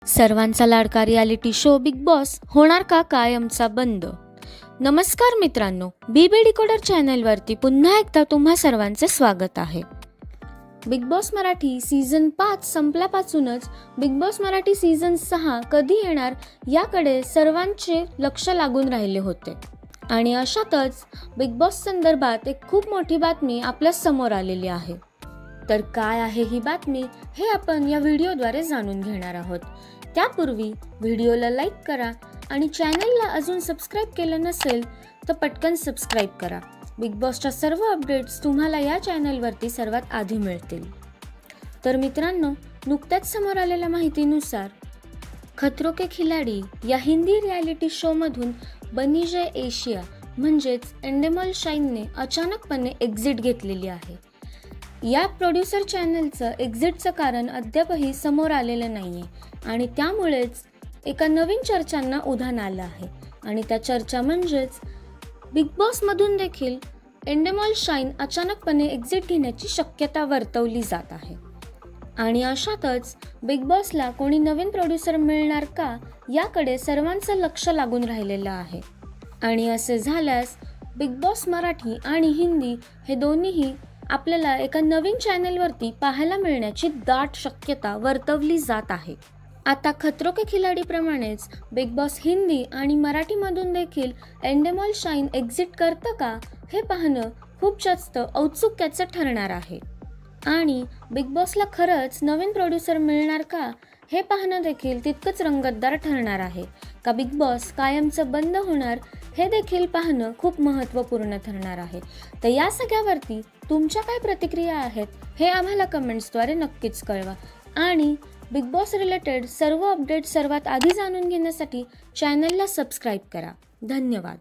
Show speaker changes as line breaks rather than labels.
सर्वांचा लाडका reality show big boss होणार का कायमचा बंद? नमस्कार मित्रांनो, बीबी डिकोडर चॅनलवरती पुन्हा एकदा तुम्हा सर्वांचे स्वागत आहे. बिग बॉस मराठी सीझन 5 संपल्यापासूनच बिग बॉस मराठी सीझन 6 कधी येणार याकडे सर्वांचे लक्ष लागून राहिले होते. आणि अशातच बिग बॉस संदर्भात एक खूप मोठी बातमी आपल्या समोर आलेली आहे. तर काय आहे ही बातमी हे आपण या व्हिडिओद्वारे जाणून घेणार आहोत. त्यापूर्वी व्हिडिओला लाईक करा आणि चॅनलला अजून सबस्क्राईब केलं नसेल तर पटकन सबस्क्राईब करा. बिग बॉसच्या सर्व अपडेट्स तुम्हाला या चॅनलवरती सर्वात आधी मिळतील. तर मित्रांनो, नुकत्याच समोर आलेल्या माहितीनुसार खतरों के खिलाडी या हिंदी रियालिटी शोमधून बनी जय एशिया म्हणजेच एंडेमॉल शाईनने अचानकपणे एक्झिट घेतलेली आहे. या प्रोड्युसर चॅनलचं एक्झिटचं कारण अद्यापही समोर आलेलं नाहीये आणि त्यामुळेच एका नवीन चर्चांना उधाण आलं आहे. आणि त्या चर्चा म्हणजेच बिग बॉसमधून देखील एंडेमॉल शाईन अचानकपणे एक्झिट घेण्याची शक्यता वर्तवली जात आहे. आणि अशातच बिग बॉसला कोणी नवीन प्रोड्युसर मिळणार का याकडे सर्वांचं लक्ष लागून राहिलेलं आहे. आणि असे झाल्यास बिग बॉस मराठी आणि हिंदी हे दोन्हीही आपल्याला एका नवीन चॅनलवरती पाहायला मिळण्याची दाट शक्यता वर्तवली जात आहे. आता खतरों के खिलाडी प्रमाणेच बिग बॉस हिंदी आणि मराठीमधून देखील एंडेमॉल शाईन एक्झिट करतं का हे पाहणं खूप जास्त औत्सुक्याचं ठरणार आहे. आणि बिग बॉसला खरंच नवीन प्रोड्युसर मिळणार का हे पाहणं देखील तितकंच रंगतदार ठरणार आहे. का बिग बॉस कायमचं बंद होणार हे देखील पाहणं खूप महत्त्वपूर्ण ठरणार आहे. तर या सगळ्यावरती तुमच्या काय प्रतिक्रिया आहेत हे आम्हाला कमेंट्सद्वारे नक्कीच कळवा. आणि बिग बॉस रिलेटेड सर्व अपडेट्स सर्वात आधी जाणून घेण्यासाठी चॅनलला सबस्क्राईब करा. धन्यवाद.